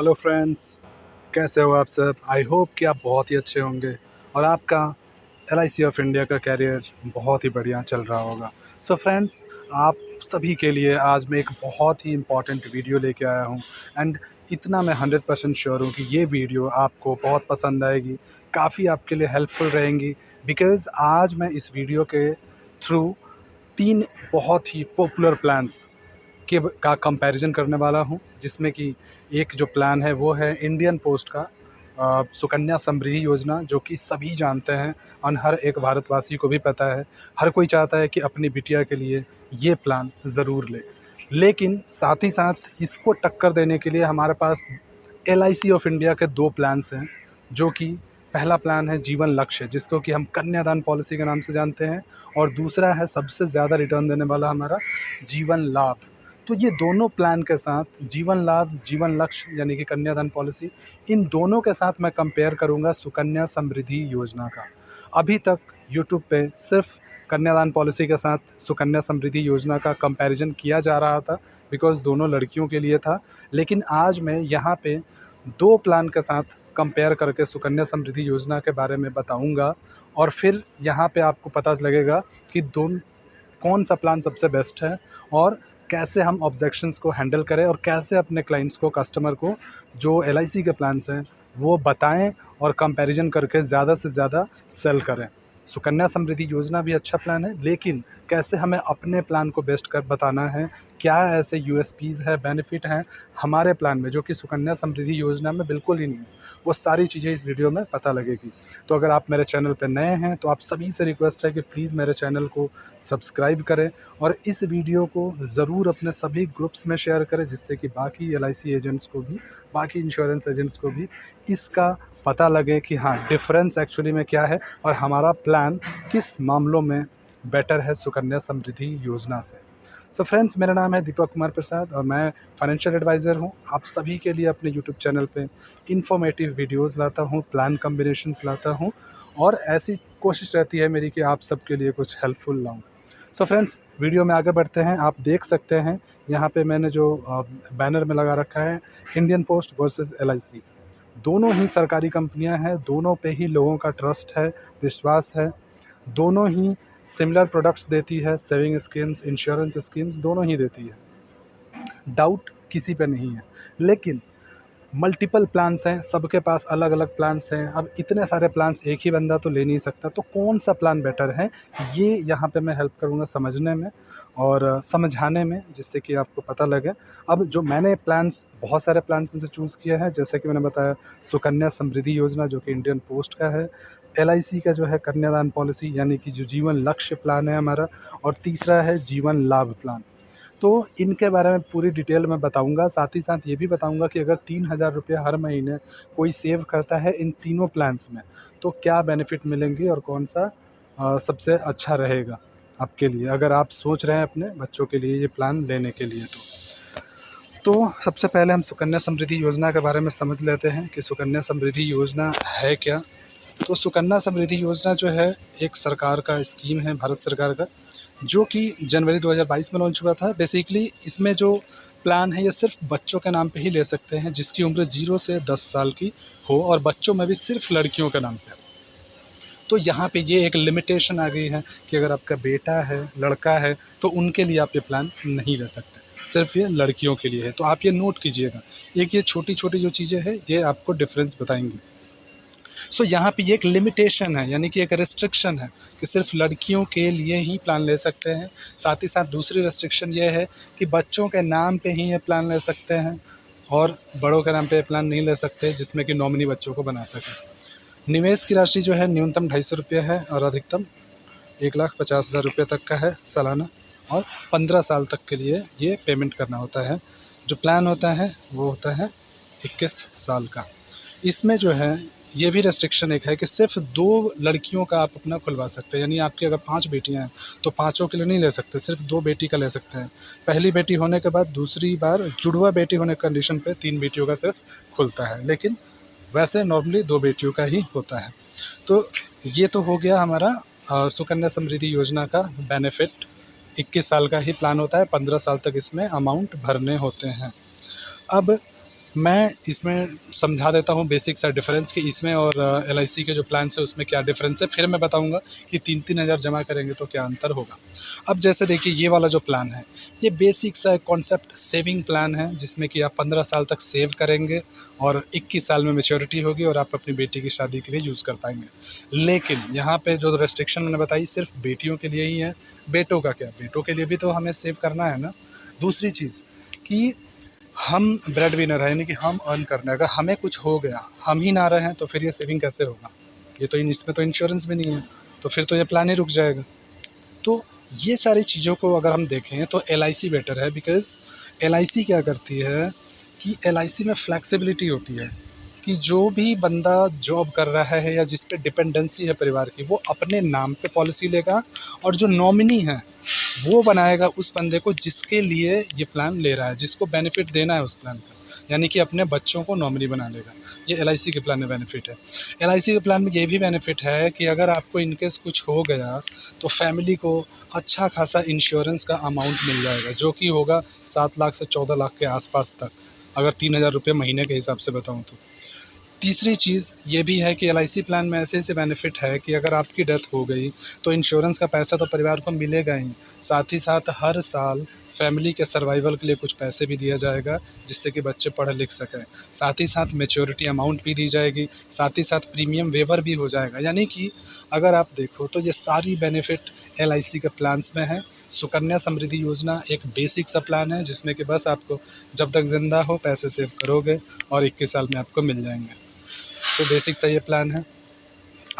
Hello friends, कैसे हो आप सब। आई होप कि आप बहुत ही अच्छे होंगे और आपका LIC ऑफ इंडिया का कैरियर बहुत ही बढ़िया चल रहा होगा। सो फ्रेंड्स, आप सभी के लिए आज मैं एक बहुत ही इम्पॉर्टेंट वीडियो लेके आया हूँ। एंड इतना मैं 100% श्योर हूँ कि ये वीडियो आपको बहुत पसंद आएगी, काफ़ी आपके लिए हेल्पफुल रहेंगी। बिकॉज़ आज मैं इस वीडियो के थ्रू 3 बहुत ही पॉपुलर प्लान्स का कंपैरिजन करने वाला हूँ, जिसमें कि एक जो प्लान है वो है इंडियन पोस्ट का सुकन्या समृद्धि योजना, जो कि सभी जानते हैं और हर एक भारतवासी को भी पता है। हर कोई चाहता है कि अपनी बिटिया के लिए ये प्लान ज़रूर ले। लेकिन साथ ही साथ इसको टक्कर देने के लिए हमारे पास LIC ऑफ इंडिया के 2 प्लान्स हैं, जो कि पहला प्लान है जीवन लक्ष्य, जिसको कि हम कन्यादान पॉलिसी के नाम से जानते हैं, और दूसरा है सबसे ज़्यादा रिटर्न देने वाला हमारा जीवन लाभ। तो ये दोनों प्लान के साथ जीवन लाभ, जीवन लक्ष्य यानी कि कन्यादान पॉलिसी, इन दोनों के साथ मैं कंपेयर करूंगा सुकन्या समृद्धि योजना का। अभी तक यूट्यूब पे सिर्फ कन्यादान पॉलिसी के साथ सुकन्या समृद्धि योजना का कंपैरिजन किया जा रहा था, बिकॉज़ दोनों लड़कियों के लिए था। लेकिन आज मैं यहाँ पे 2 प्लान के साथ कंपेयर करके सुकन्या समृद्धि योजना के बारे में बताऊंगा, और फिर यहाँ पे आपको पता लगेगा कि कौन सा प्लान सबसे बेस्ट है, और कैसे हम ऑब्जेक्शंस को हैंडल करें, और कैसे अपने क्लाइंट्स को, कस्टमर को जो LIC के प्लान्स हैं वो बताएं और कंपैरिजन करके ज़्यादा से ज़्यादा सेल करें। सुकन्या समृद्धि योजना भी अच्छा प्लान है, लेकिन कैसे हमें अपने प्लान को बेस्ट कर बताना है, क्या ऐसे USPs है, बेनिफिट हैं हमारे प्लान में जो कि सुकन्या समृद्धि योजना में बिल्कुल ही नहीं है, वो सारी चीज़ें इस वीडियो में पता लगेगी। तो अगर आप मेरे चैनल पर नए हैं तो आप सभी से रिक्वेस्ट है कि प्लीज़ मेरे चैनल को सब्सक्राइब करें और इस वीडियो को ज़रूर अपने सभी ग्रुप्स में शेयर करें, जिससे कि बाकी LIC एजेंट्स को भी, बाकी इंश्योरेंस एजेंट्स को भी इसका पता लगे कि हाँ, डिफरेंस एक्चुअली में क्या है और हमारा प्लान किस मामलों में बेटर है सुकन्या समृद्धि योजना से। सो फ्रेंड्स, मेरा नाम है दीपक कुमार प्रसाद और मैं फाइनेंशियल एडवाइज़र हूँ। आप सभी के लिए अपने यूट्यूब चैनल पे इन्फॉर्मेटिव वीडियोज़ लाता हूँ, प्लान कम्बिनेशंस लाता हूँ, और ऐसी कोशिश रहती है मेरी कि आप सबके लिए कुछ हेल्पफुल लाऊँ। सो फ्रेंड्स, वीडियो में आगे बढ़ते हैं। आप देख सकते हैं यहाँ पे मैंने जो बैनर में लगा रखा है, इंडियन पोस्ट वर्सेस LIC। दोनों ही सरकारी कंपनियां हैं, दोनों पे ही लोगों का ट्रस्ट है, विश्वास है। दोनों ही सिमिलर प्रोडक्ट्स देती है, सेविंग स्कीम्स, इंश्योरेंस स्कीम्स दोनों ही देती है, डाउट किसी पे नहीं है। लेकिन मल्टीपल प्लान्स हैं, सबके पास अलग अलग प्लान्स हैं। अब इतने सारे प्लान्स एक ही बंदा तो ले नहीं सकता, तो कौन सा प्लान बेटर है, ये यहाँ पे मैं हेल्प करूँगा समझने में और समझाने में, जिससे कि आपको पता लगे। अब जो मैंने प्लान्स, बहुत सारे प्लान्स में से चूज़ किया है, जैसे कि मैंने बताया सुकन्या समृद्धि योजना जो कि इंडियन पोस्ट का है, LIC का जो है कन्यादान पॉलिसी यानी कि जो जीवन लक्ष्य प्लान है हमारा, और तीसरा है जीवन लाभ प्लान। तो इनके बारे में पूरी डिटेल में बताऊंगा। साथ ही साथ ये भी बताऊंगा कि अगर 3,000 रुपये हर महीने कोई सेव करता है इन तीनों प्लान्स में, तो क्या बेनिफिट मिलेंगे और कौन सा सबसे अच्छा रहेगा आपके लिए, अगर आप सोच रहे हैं अपने बच्चों के लिए ये प्लान लेने के लिए। तो सबसे पहले हम सुकन्या समृद्धि योजना के बारे में समझ लेते हैं कि सुकन्या समृद्धि योजना है क्या। तो सुकन्या समृद्धि योजना जो है एक सरकार का स्कीम है, भारत सरकार का, जो कि जनवरी 2022 में लॉन्च हुआ था। बेसिकली इसमें जो प्लान है ये सिर्फ बच्चों के नाम पे ही ले सकते हैं जिसकी उम्र 0 से 10 साल की हो, और बच्चों में भी सिर्फ लड़कियों के नाम पे। तो यहाँ पे ये एक लिमिटेशन आ गई है कि अगर आपका बेटा है, लड़का है, तो उनके लिए आप ये प्लान नहीं ले सकते, सिर्फ ये लड़कियों के लिए है। तो आप ये नोट कीजिएगा, एक ये छोटी छोटी जो चीज़ें हैं ये आपको डिफरेंस बताएंगी। सो यहाँ पे ये एक लिमिटेशन है, यानी कि एक रेस्ट्रिक्शन है कि सिर्फ लड़कियों के लिए ही प्लान ले सकते हैं। साथ ही साथ दूसरी रेस्ट्रिक्शन ये है कि बच्चों के नाम पे ही ये प्लान ले सकते हैं, और बड़ों के नाम पे ये प्लान नहीं ले सकते जिसमें कि नॉमिनी बच्चों को बना सके। निवेश की राशि जो है न्यूनतम 250 रुपये है और अधिकतम 1,50,000 रुपये तक का है सालाना, और 15 साल तक के लिए ये पेमेंट करना होता है। जो प्लान होता है वो होता है 21 साल का। इसमें जो है ये भी रेस्ट्रिक्शन एक है कि सिर्फ 2 लड़कियों का आप अपना खुलवा सकते हैं, यानी आपकी अगर 5 बेटियां हैं तो पाँचों के लिए नहीं ले सकते, सिर्फ 2 बेटी का ले सकते हैं। पहली बेटी होने के बाद दूसरी बार जुड़वा बेटी होने के कंडीशन पे 3 बेटियों का सिर्फ खुलता है, लेकिन वैसे नॉर्मली 2 बेटियों का ही होता है। तो ये तो हो गया हमारा सुकन्या समृद्धि योजना का बेनिफिट। 21 साल का ही प्लान होता है, 15 साल तक इसमें अमाउंट भरने होते हैं। अब मैं इसमें समझा देता हूँ बेसिक सा डिफरेंस कि इसमें और एलआईसी के जो प्लान्स है उसमें क्या डिफरेंस है, फिर मैं बताऊँगा कि 3-3 हज़ार जमा करेंगे तो क्या अंतर होगा। अब जैसे देखिए ये वाला जो प्लान है, ये बेसिक सा एक कॉन्सेप्ट सेविंग प्लान है, जिसमें कि आप 15 साल तक सेव करेंगे और 21 साल में मैच्योरिटी होगी और आप अपनी बेटी की शादी के लिए यूज़ कर पाएंगे। लेकिन यहाँ पे जो रेस्ट्रिक्शन मैंने बताई सिर्फ बेटियों के लिए ही है। बेटों का क्या, बेटों के लिए भी तो हमें सेव करना है ना। दूसरी चीज़ कि हम ब्रेड विनर है, यानी कि हम अर्न कर रहे हैं, अगर हमें कुछ हो गया, हम ही ना रहे हैं, तो फिर ये सेविंग कैसे होगा? ये तो इसमें तो इंश्योरेंस भी नहीं है, तो फिर तो ये प्लान ही रुक जाएगा। तो ये सारी चीज़ों को अगर हम देखें तो एलआईसी बेटर है, बिकॉज़ एलआईसी क्या करती है कि एलआईसी में फ्लेक्सिबिलिटी होती है कि जो भी बंदा जॉब कर रहा है या जिस पे डिपेंडेंसी है परिवार की, वो अपने नाम पे पॉलिसी लेगा और जो नॉमिनी है वो बनाएगा उस बंदे को जिसके लिए ये प्लान ले रहा है, जिसको बेनिफिट देना है उस प्लान का, यानी कि अपने बच्चों को नॉमिनी बना लेगा। ये एलआईसी के प्लान में बेनिफिट है। एलआईसी के प्लान में ये भी बेनिफिट है कि अगर आपको इनकेस कुछ हो गया तो फैमिली को अच्छा खासा इंश्योरेंस का अमाउंट मिल जाएगा, जो कि होगा 7 लाख से 14 लाख के आसपास तक, अगर 3,000 रुपये महीने के हिसाब से बताऊँ तो। तीसरी चीज़ ये भी है कि एलआईसी प्लान में ऐसे बेनिफिट है कि अगर आपकी डेथ हो गई तो इंश्योरेंस का पैसा तो परिवार को मिलेगा ही, साथ ही साथ हर साल फैमिली के सर्वाइवल के लिए कुछ पैसे भी दिया जाएगा, जिससे कि बच्चे पढ़ लिख सकें। साथ ही साथ मैच्योरिटी अमाउंट भी दी जाएगी, साथ ही साथ प्रीमियम वेवर भी हो जाएगा। यानी कि अगर आप देखो तो ये सारी बेनिफिट एलआईसी के प्लान्स में है। सुकन्या समृद्धि योजना एक बेसिक सा प्लान है, जिसमें कि बस आपको जब तक ज़िंदा हो पैसे सेव करोगे और 21 साल में आपको मिल जाएंगे। तो बेसिक सा ये प्लान है।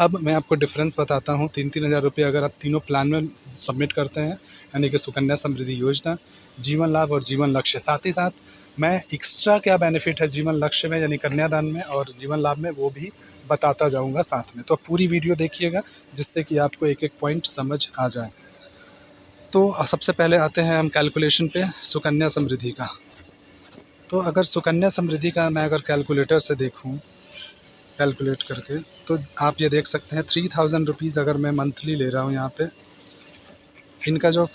अब मैं आपको डिफरेंस बताता हूँ। 3-3 हज़ार रुपये अगर आप तीनों प्लान में सबमिट करते हैं, यानी कि सुकन्या समृद्धि योजना, जीवन लाभ और जीवन लक्ष्य, साथ ही साथ मैं एक्स्ट्रा क्या बेनिफिट है जीवन लक्ष्य में यानी कन्यादान में और जीवन लाभ में, वो भी बताता जाऊँगा साथ में। तो पूरी वीडियो देखिएगा, जिससे कि आपको एक एक पॉइंट समझ आ जाए। तो सबसे पहले आते हैं हम कैलकुलेशन पे सुकन्या समृद्धि का। तो अगर सुकन्या समृद्धि का मैं अगर कैलकुलेटर से देखूँ, कैलकुलेट करके, तो आप ये देख सकते हैं 3000 रुपीज़ अगर मैं मंथली ले रहा हूँ यहाँ पे, इनका जो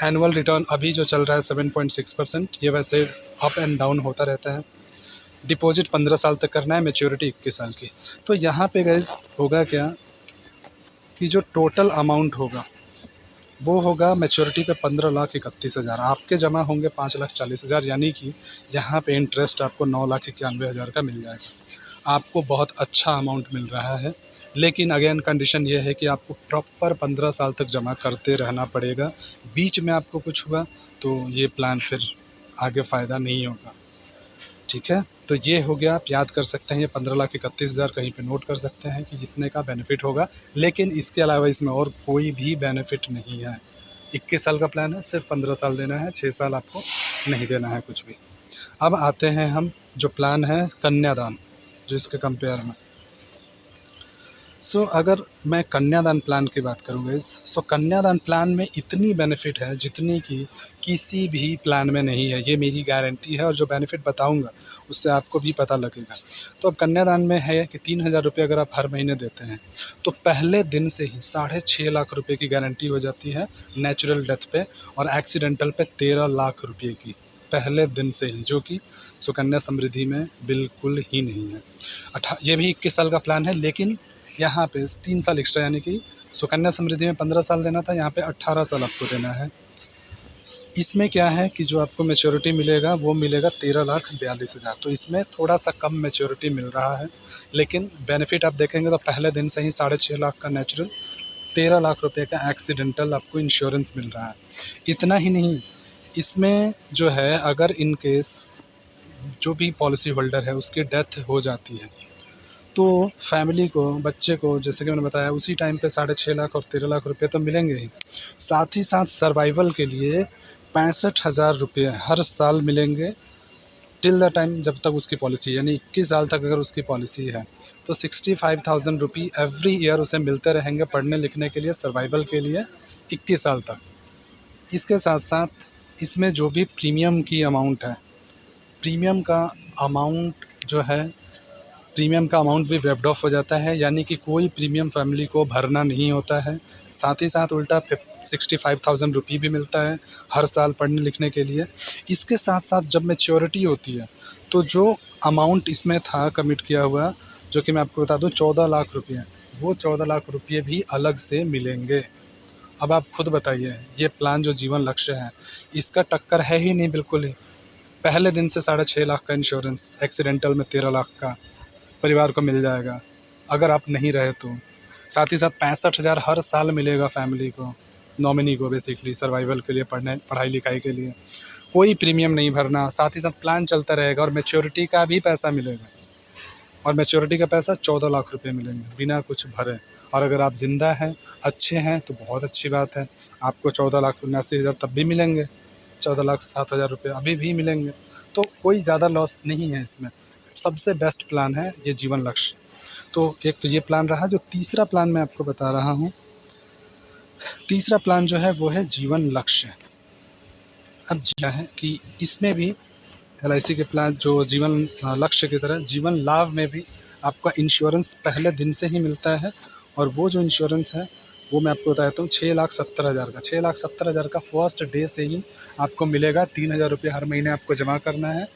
एनुअल रिटर्न अभी जो चल रहा है 7.6%, ये वैसे अप एंड डाउन होता रहता है। डिपॉजिट 15 साल तक करना है, मैच्योरिटी 21 साल की। तो यहाँ पे गाइस होगा क्या कि जो टोटल अमाउंट होगा वो होगा मैच्योरिटी पे 15,31,000, आपके जमा होंगे 5,40,000, यानी कि यहाँ पे इंटरेस्ट आपको 9,91,000 का मिल जाएगा। आपको बहुत अच्छा अमाउंट मिल रहा है, लेकिन अगेन कंडीशन ये है कि आपको प्रॉपर 15 साल तक जमा करते रहना पड़ेगा। बीच में आपको कुछ हुआ तो ये प्लान फिर आगे फ़ायदा नहीं होगा। ठीक है, तो ये हो गया, आप याद कर सकते हैं, ये 15,31,000 कहीं पे नोट कर सकते हैं कि जितने का बेनिफिट होगा। लेकिन इसके अलावा इसमें और कोई भी बेनिफिट नहीं है। 21 साल का प्लान है, सिर्फ 15 साल देना है, 6 साल आपको नहीं देना है कुछ भी। अब आते हैं हम जो प्लान है कन्यादान, जो इसके कंपेयर में। अगर मैं कन्यादान प्लान की बात करूँ गाइस, कन्यादान प्लान में इतनी बेनिफिट है जितनी कि किसी भी प्लान में नहीं है, ये मेरी गारंटी है। और जो बेनिफिट बताऊंगा उससे आपको भी पता लगेगा। तो अब कन्यादान में है कि 3,000 रुपये अगर आप हर महीने देते हैं तो पहले दिन से ही 6.5 लाख रुपये की गारंटी हो जाती है नेचुरल डेथ पे, और एक्सीडेंटल पे 13 लाख रुपये की पहले दिन से ही, जो कि सुकन्या समृद्धि में बिल्कुल ही नहीं है। ये भी 21 साल का प्लान है, लेकिन यहाँ पे 3 साल एक्स्ट्रा, यानी कि सुकन्या समृद्धि में 15 साल देना था, यहाँ पे 18 साल आपको देना है। इसमें क्या है कि जो आपको मैच्योरिटी मिलेगा वो मिलेगा 13,42,000, तो इसमें थोड़ा सा कम मैच्योरिटी मिल रहा है। लेकिन बेनिफिट आप देखेंगे तो पहले दिन से ही 6.5 लाख का नेचुरल, 13 लाख रुपये का एक्सीडेंटल आपको इंश्योरेंस मिल रहा है। इतना ही नहीं, इसमें जो है अगर इन केस जो भी पॉलिसी होल्डर है उसकी डेथ हो जाती है तो फैमिली को, बच्चे को, जैसे कि मैंने बताया, उसी टाइम पे 6.5 लाख और 13 लाख रुपए तो मिलेंगे ही। साथ ही साथ सर्वाइवल के लिए 65,000 रुपये हर साल मिलेंगे टिल द टाइम जब तक उसकी पॉलिसी, यानी 21 साल तक अगर उसकी पॉलिसी है तो 65,000 रुपये एवरी ईयर उसे मिलते रहेंगे पढ़ने लिखने के लिए, सर्वाइवल के लिए 21 साल तक। इसके साथ साथ इसमें जो भी प्रीमियम की अमाउंट है, प्रीमियम का अमाउंट जो है, प्रीमियम का अमाउंट भी वेब्ड ऑफ हो जाता है, यानी कि कोई प्रीमियम फैमिली को भरना नहीं होता है। साथ ही साथ उल्टा 65,000 रुपये भी मिलता है हर साल पढ़ने लिखने के लिए। इसके साथ साथ जब मैच्योरिटी होती है तो जो अमाउंट इसमें था कमिट किया हुआ, जो कि मैं आपको बता दूं 14 लाख रुपये, वो 14 लाख रुपये भी अलग से मिलेंगे। अब आप खुद बताइए, ये प्लान जो जीवन लक्ष्य है, इसका टक्कर है ही नहीं बिल्कुल ही। पहले दिन से 6.5 लाख का इंश्योरेंस, एक्सीडेंटल में 13 लाख का परिवार को मिल जाएगा अगर आप नहीं रहे तो। साथ ही साथ 65,000 हर साल मिलेगा फैमिली को, नॉमिनी को, बेसिकली सर्वाइवल के लिए, पढ़ाई लिखाई के लिए। कोई प्रीमियम नहीं भरना, साथ ही साथ प्लान चलता रहेगा और मैच्योरिटी का भी पैसा मिलेगा। और मैच्योरिटी का पैसा 14 लाख रुपए मिलेंगे बिना कुछ भरे। और अगर आप ज़िंदा हैं, अच्छे हैं, तो बहुत अच्छी बात है, आपको 14,79,000 तब भी मिलेंगे, 14,07,000 रुपये अभी भी मिलेंगे। तो कोई ज़्यादा लॉस नहीं है इसमें। सबसे बेस्ट प्लान है ये जीवन लक्ष्य। तो एक तो ये प्लान रहा। जो तीसरा प्लान मैं आपको बता रहा हूँ, तीसरा प्लान जो है वो है जीवन लक्ष्य। अब क्या है कि इसमें भी LIC के प्लान जो जीवन लक्ष्य की तरह जीवन लाभ में भी आपका इंश्योरेंस पहले दिन से ही मिलता है। और वो जो इंश्योरेंस है वो मैं आपको बता देता हूँ, 6,70,000 का, 6,70,000 का फर्स्ट डे से ही आपको मिलेगा। 3,000 रुपये हर महीने आपको जमा करना है।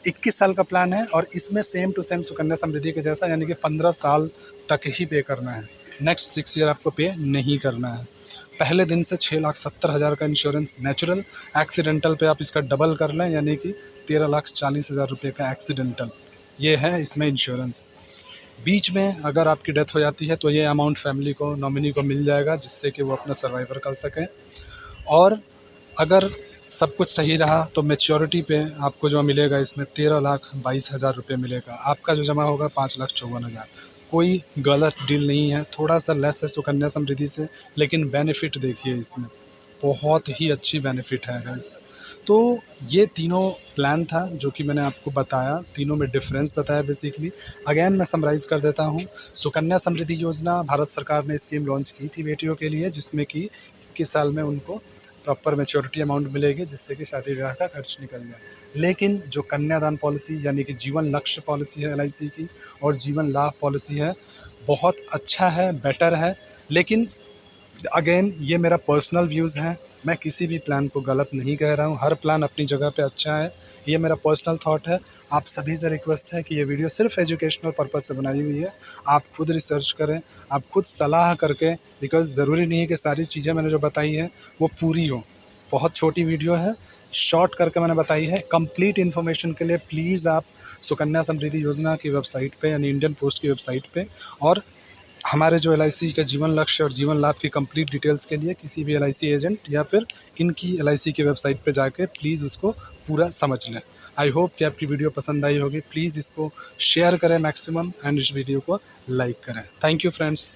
21 साल का प्लान है और इसमें same to same Sukanya Samriddhi के जैसा, यानी कि 15 साल तक ही पे करना है। नेक्स्ट 6 ईयर आपको पे नहीं करना है। पहले दिन से 6,70,000 का इंश्योरेंस नेचुरल, एक्सीडेंटल पे आप इसका डबल कर लें, यानी कि 13,40,000 रुपये का एक्सीडेंटल, ये है इसमें इंश्योरेंस। बीच में अगर आपकी डेथ हो जाती है तो ये अमाउंट फैमिली को, नॉमिनी को मिल जाएगा, जिससे कि वो अपना सर्वाइवर कर सकें। और अगर सब कुछ सही रहा तो मैच्योरिटी पे आपको जो मिलेगा इसमें 13,22,000 रुपये मिलेगा। आपका जो जमा होगा 5,54,000। कोई गलत डील नहीं है, थोड़ा सा लेस है सुकन्या समृद्धि से, लेकिन बेनिफिट देखिए इसमें, बहुत ही अच्छी बेनिफिट है गाइस। तो ये तीनों प्लान था जो कि मैंने आपको बताया, तीनों में डिफरेंस बताया बेसिकली। अगेन मैं समराइज़ कर देता हूँ। सुकन्या समृद्धि योजना भारत सरकार ने स्कीम लॉन्च की थी बेटियों के लिए, जिसमें कि 21 साल में उनको प्रॉपर मैच्योरिटी अमाउंट मिलेगी, जिससे कि शादी ब्याह का खर्च निकल जाए। लेकिन जो कन्यादान पॉलिसी यानी कि जीवन लक्ष्य पॉलिसी है LIC की, और जीवन लाभ पॉलिसी है, बहुत अच्छा है, बेटर है। लेकिन अगेन ये मेरा पर्सनल व्यूज़ है, मैं किसी भी प्लान को गलत नहीं कह रहा हूँ, हर प्लान अपनी जगह पे अच्छा है। ये मेरा पर्सनल थॉट है। आप सभी से रिक्वेस्ट है कि ये वीडियो सिर्फ एजुकेशनल पर्पज़ से बनाई हुई है। आप खुद रिसर्च करें, आप खुद सलाह करके, बिकॉज़ ज़रूरी नहीं है कि सारी चीज़ें मैंने जो बताई है वो पूरी हो। बहुत छोटी वीडियो है, शॉर्ट करके मैंने बताई है। कंप्लीट इन्फॉर्मेशन के लिए प्लीज़ आप सुकन्या समृद्धि योजना की वेबसाइट पे, यानी इंडियन पोस्ट की वेबसाइट पे, और हमारे जो LIC का जीवन लक्ष्य और जीवन लाभ की कंप्लीट डिटेल्स के लिए किसी भी LIC एजेंट या फिर इनकी LIC की वेबसाइट पे जाके प्लीज़ इसको पूरा समझ लें। आई होप कि आपकी वीडियो पसंद आई होगी। प्लीज़ इसको शेयर करें मैक्सिमम, एंड इस वीडियो को लाइक करें। Thank you friends.